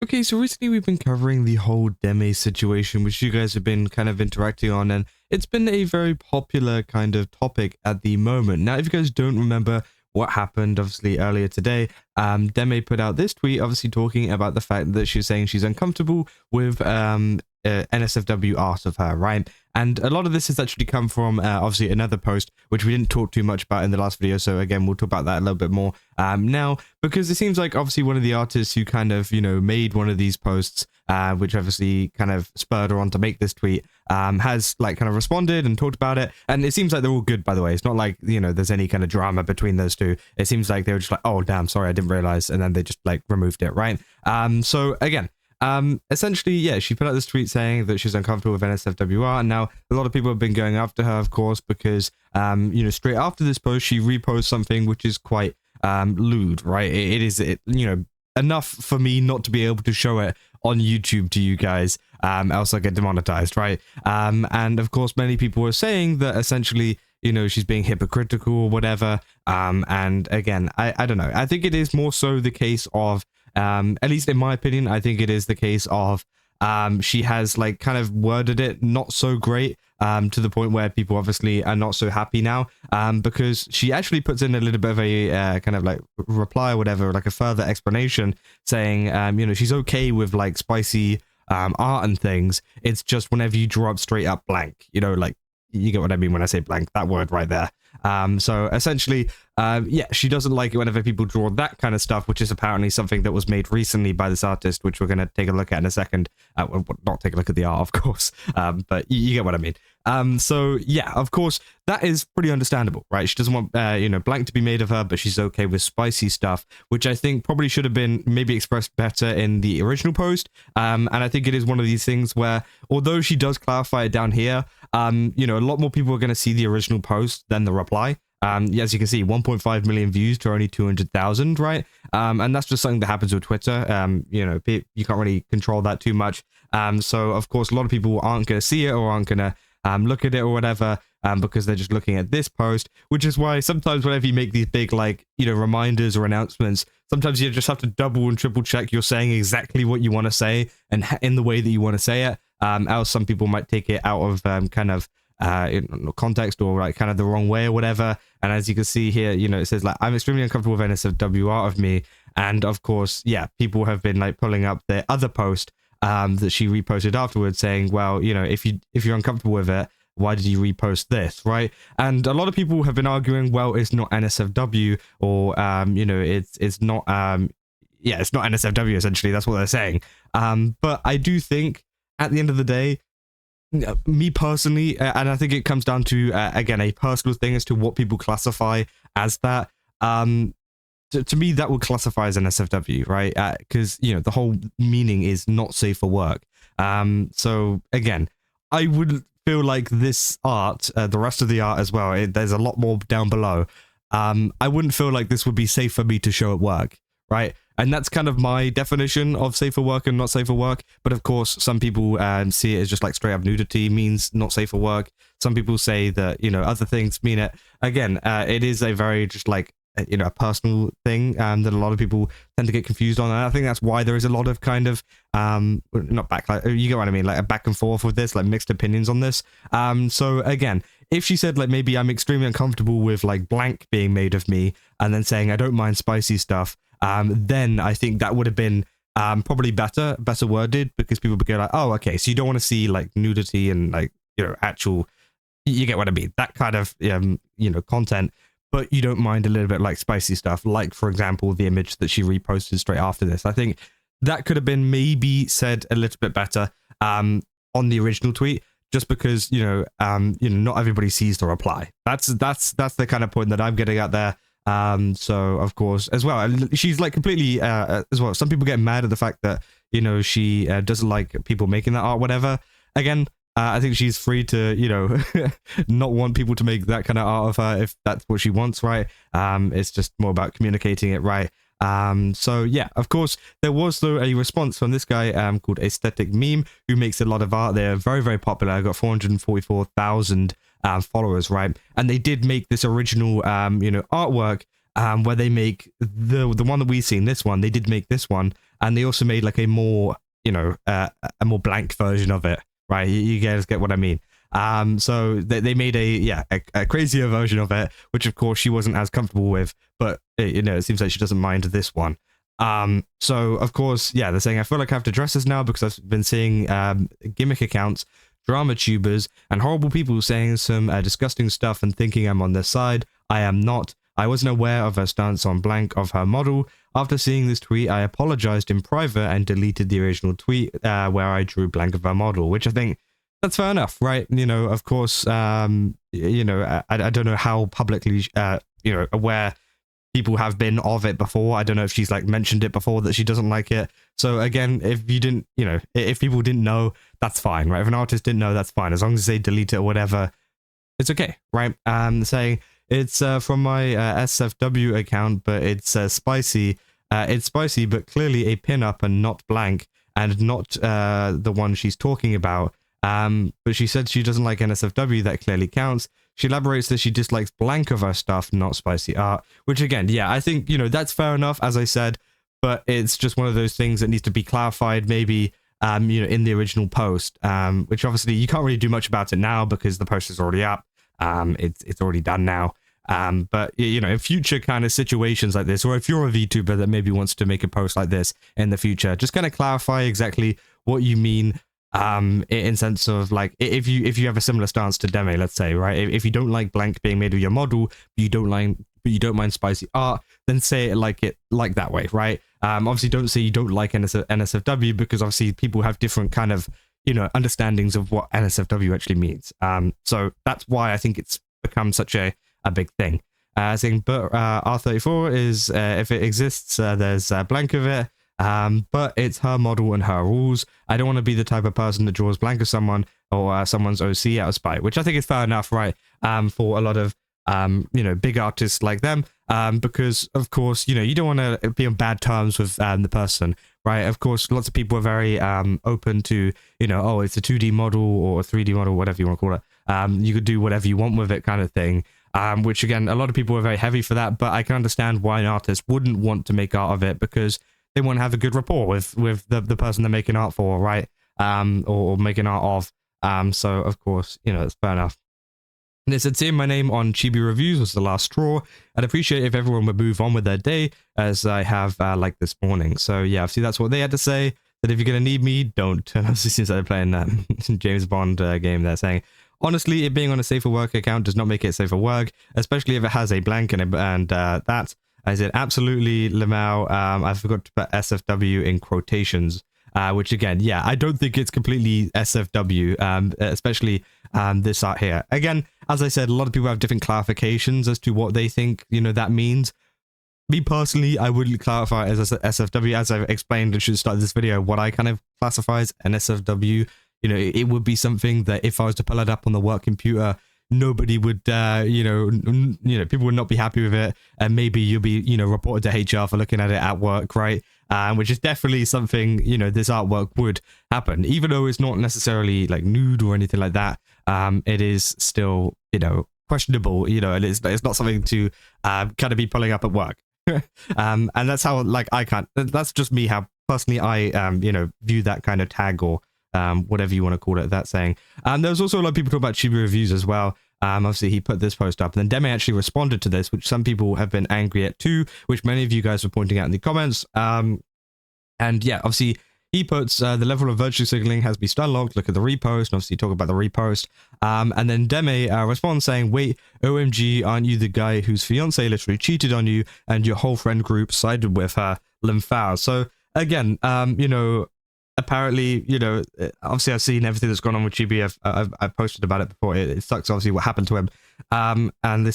Okay, so recently we've been covering the whole Deme situation, which you guys have been kind of interacting on, and it's been a very popular kind of topic at the moment. Now, if you guys don't remember what happened, obviously, earlier today, Deme put out this tweet, obviously talking about the fact that she's saying she's uncomfortable with NSFW art of her, right? And a lot of this has actually come from, obviously, another post, which we didn't talk too much about in the last video, so again, we'll talk about that a little bit more now, because it seems like, obviously, one of the artists who kind of, made one of these posts, which obviously kind of spurred her on to make this tweet, has, like, kind of responded and talked about it, and it seems like they're all good, by the way. It's not like, there's any kind of drama between those two. It seems like they were just like, oh, damn, sorry, I didn't realize, and then they just, like, removed it, right? So, again, essentially, yeah, she put out this tweet saying that she's uncomfortable with NSFWR, and now a lot of people have been going after her, of course, because, straight after this post, she reposts something which is quite, lewd, right? It is enough for me not to be able to show it on YouTube to you guys, else I get demonetized, right? And of course, many people were saying that essentially, she's being hypocritical or whatever, and again, I don't know. I think it is more so the case of, at least in my opinion, I think it is the case of she has like kind of worded it not so great, to the point where people obviously are not so happy now, because she actually puts in a little bit of a kind of like reply or whatever, like a further explanation saying, she's okay with like spicy art and things. It's just whenever you draw up straight up blank, like you get what I mean when I say blank, that word right there. So essentially, yeah, she doesn't like it whenever people draw that kind of stuff, which is apparently something that was made recently by this artist, which we're going to take a look at in a second. Well, not take a look at the art, of course, but you get what I mean. So yeah, of course, that is pretty understandable, right? She doesn't want, blank to be made of her, but she's okay with spicy stuff, which I think probably should have been maybe expressed better in the original post. And I think it is one of these things where, although she does clarify it down here, a lot more people are going to see the original post than the reply. As you can see, 1.5 million views to only 200,000, right? And that's just something that happens with Twitter. You can't really control that too much. So, of course, a lot of people aren't going to see it or aren't going to look at it or whatever, because they're just looking at this post, which is why sometimes whenever you make these big, like, reminders or announcements, sometimes you just have to double and triple check you're saying exactly what you want to say and in the way that you want to say it. Else some people might take it out of kind of context or like kind of the wrong way or whatever. And as you can see here, it says like, I'm extremely uncomfortable with NSFW art of me. And of course, yeah, people have been like pulling up their other post that she reposted afterwards saying, well, if you're uncomfortable with it, why did you repost this, right? And a lot of people have been arguing, well, it's not NSFW, or it's not it's not NSFW, essentially. That's what they're saying. But I do think at the end of the day, me personally, and I think it comes down to, again, a personal thing as to what people classify as that. To me, that would classify as an NSFW, right? Because, the whole meaning is not safe for work. So, again, I would feel like this art, the rest of the art as well, there's a lot more down below. I wouldn't feel like this would be safe for me to show at work, right? And that's kind of my definition of safe for work and not safe for work. But of course, some people see it as just like straight up nudity means not safe for work. Some people say that, other things mean it. Again, it is a very just like, a personal thing that a lot of people tend to get confused on. And I think that's why there is a lot of kind of, not backlight, you get what I mean, like a back and forth with this, like mixed opinions on this. So again, if she said like, maybe I'm extremely uncomfortable with like blank being made of me, and then saying I don't mind spicy stuff, then I think that would have been probably better worded, because people would go like, oh, okay, so you don't want to see like nudity and like, actual, you get what I mean, that kind of, content, but you don't mind a little bit like spicy stuff, like, for example, the image that she reposted straight after this. I think that could have been maybe said a little bit better on the original tweet, just because, not everybody sees the reply. That's the kind of point that I'm getting at there. So of course, as well, she's like completely as well, some people get mad at the fact that she doesn't like people making that art, whatever. Again, I think she's free to not want people to make that kind of art of her if that's what she wants, right? It's just more about communicating it, right? So yeah, of course, there was though a response from this guy called Aesthetic Meme, who makes a lot of art. They're very, very popular. I got 444,000 followers, right? And they did make this original artwork where they make the one that we've seen, this one, they did make this one, and they also made like a more, a more blank version of it, right? You guys get what I mean. So they made a crazier version of it, which of course she wasn't as comfortable with, but it seems like she doesn't mind this one. So of course, yeah, they're saying, I feel like I have to address this now because I've been seeing gimmick accounts, drama tubers, and horrible people saying some disgusting stuff and thinking I'm on their side. I am not. I wasn't aware of her stance on blank of her model. After seeing this tweet, I apologized in private and deleted the original tweet where I drew blank of her model, which I think that's fair enough, right? Of course, I don't know how publicly, aware people have been of it before. I don't know if she's like mentioned it before that she doesn't like it. So again, if you didn't, if people didn't know, that's fine, right? If an artist didn't know, that's fine. As long as they delete it or whatever, it's okay, right? Saying it's from my SFW account, but it's spicy. It's spicy, but clearly a pin-up and not blank, and not the one she's talking about. But she said she doesn't like NSFW, that clearly counts. She elaborates that she dislikes blank of her stuff, not spicy art, which again, yeah, I think, that's fair enough, as I said, but it's just one of those things that needs to be clarified maybe, in the original post, which obviously you can't really do much about it now because the post is already up. It's already done now. But in future kind of situations like this, or if you're a VTuber that maybe wants to make a post like this in the future, just kind of clarify exactly what you mean. In sense of like, if you have a similar stance to Deme, let's say, right? If you don't like blank being made of your model, but you don't mind spicy art, then say it like that way, right? Obviously don't say you don't like NSFW, because obviously people have different kind of, understandings of what NSFW actually means. So that's why I think it's become such a big thing. Saying, but R34 is, if it exists, there's a blank of it. But it's her model and her rules. I don't want to be the type of person that draws blank of someone or someone's OC out of spite, which I think is fair enough, right? For a lot of, big artists like them, because of course, you don't want to be on bad terms with the person, right? Of course, lots of people are very open to, oh, it's a 2D model or a 3D model, whatever you want to call it. You could do whatever you want with it, kind of thing. Which again, a lot of people are very heavy for that, but I can understand why an artist wouldn't want to make art of it, because they want to have a good rapport with the person they're making art for, right? Or making art of. So of course, it's fair enough. And it said, seeing my name on Chibi Reviews was the last straw. I'd appreciate if everyone would move on with their day, as I have like this morning. So yeah, see, that's what they had to say. That if you're gonna need me, don't. It seems like they're playing that James Bond game. They're saying, honestly, it being on a safer work account does not make it safer work, especially if it has a blank and that. I said, absolutely, Lamau. I forgot to put SFW in quotations, which again, yeah, I don't think it's completely SFW, especially this art here. Again, as I said, a lot of people have different clarifications as to what they think, that means. Me personally, I wouldn't clarify it as SFW, as I've explained and should start this video, what I kind of classify as NSFW. It would be something that if I was to pull it up on the work computer, nobody would, people would not be happy with it, and maybe you'll be, reported to HR for looking at it at work, right? Which is definitely something, this artwork would happen, even though it's not necessarily like nude or anything like that. It is still, questionable, and it's not something to kind of be pulling up at work. And that's how, like, that's just me, how personally I, view that kind of tag or whatever you want to call it, that saying. There's also a lot of people talk about Chibi Reviews as well. Obviously, he put this post up, and then Deme actually responded to this, which some people have been angry at too, which many of you guys were pointing out in the comments. And yeah, obviously, he puts the level of virtue signaling has been unlocked. Look at the repost, and obviously talk about the repost. And then Deme responds saying, wait, OMG, aren't you the guy whose fiance literally cheated on you and your whole friend group sided with her? Limphao. So again, apparently, obviously I've seen everything that's gone on with Chibi. I've posted about it before. It sucks, obviously, what happened to him. And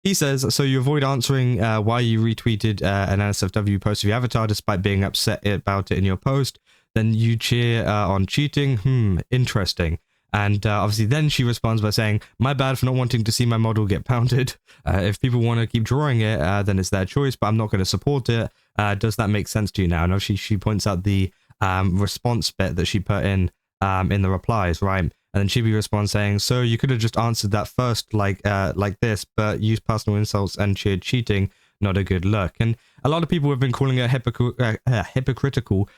he says, so you avoid answering why you retweeted an NSFW post of your avatar despite being upset about it in your post. Then you cheer on cheating. Interesting. And obviously then she responds by saying, my bad for not wanting to see my model get pounded. If people want to keep drawing it, then it's their choice, but I'm not going to support it. Does that make sense to you now? And obviously she points out the response bit that she put in the replies, right? And then Chibi responds saying, so you could have just answered that first like this, but used personal insults and cheered cheating. not a good look. And a lot of people have been calling her hypocritical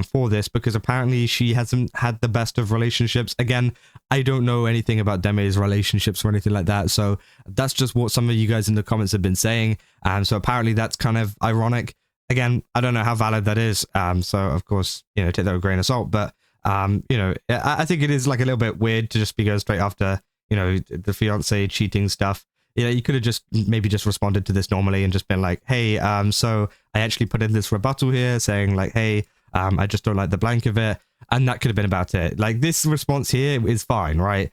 for this, because apparently she hasn't had the best of relationships. Again, I don't know anything about Deme's relationships or anything like that, so that's just what some of you guys in the comments have been saying. So apparently that's kind of ironic. Again, I don't know how valid that is, so of course, you know, take that with a grain of salt. But you know, I think it is like a little bit weird to just be going straight after, you know, the fiance cheating stuff. You know, you could have just maybe just responded to this normally and just been like, hey, so I actually put in this rebuttal here saying like, hey, I just don't like the blank of it. And that could have been about it. Like, this response here is fine, right?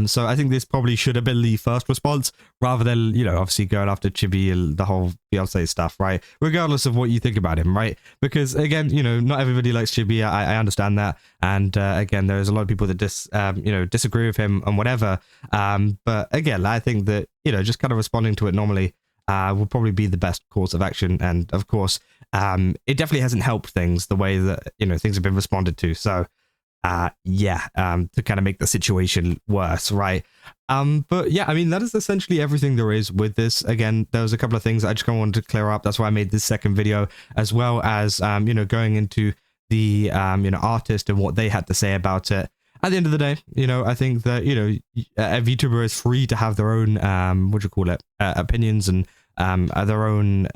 So I think this probably should have been the first response, rather than, you know, obviously going after Chibi and the whole fiance stuff, right? Regardless of what you think about him, right? Because again, you know, not everybody likes Chibi. I understand that. And again, there's a lot of people that you know, disagree with him and whatever. But again, I think that, you know, just kind of responding to it normally would probably be the best course of action. And of course, it definitely hasn't helped things the way that, you know, things have been responded to. So yeah, to kind of make the situation worse, right? But yeah, I mean, that is essentially everything there is with this. Again, there was a couple of things I just kind of wanted to clear up. That's why I made this second video, as well as you know, going into the you know, artist and what they had to say about it. At the end of the day, you know, I think that, you know, a VTuber is free to have their own opinions and their own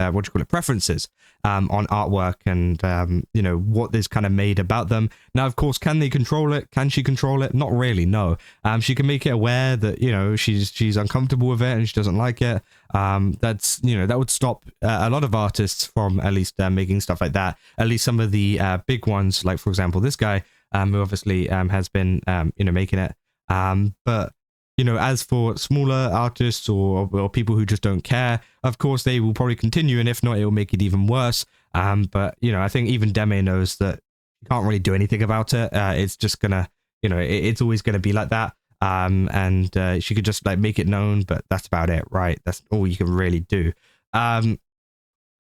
preferences on artwork and you know, what this kind of made about them. Now, of course, can they control it? Can she control it? Not really, no. She can make it aware that, you know, she's uncomfortable with it and she doesn't like it. That's, you know, that would stop a lot of artists from at least making stuff like that. At least some of the big ones, like for example this guy, who obviously has been you know, making it. But you know, as for smaller artists or people who just don't care, of course they will probably continue, and if not, it will make it even worse. But you know, I think even Deme knows that you can't really do anything about it. It's just gonna, you know, it's always gonna be like that. And she could just like make it known, but that's about it, right? That's all you can really do.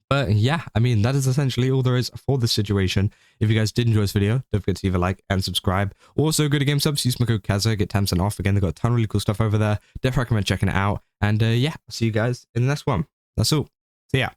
But yeah, I mean, that is essentially all there is for this situation. If you guys did enjoy this video, don't forget to leave a like and subscribe. Also, go to GameSubs, use my code Kaza, get 10% off. Again, they've got a ton of really cool stuff over there. Definitely recommend checking it out. And yeah, I'll see you guys in the next one. That's all. See ya.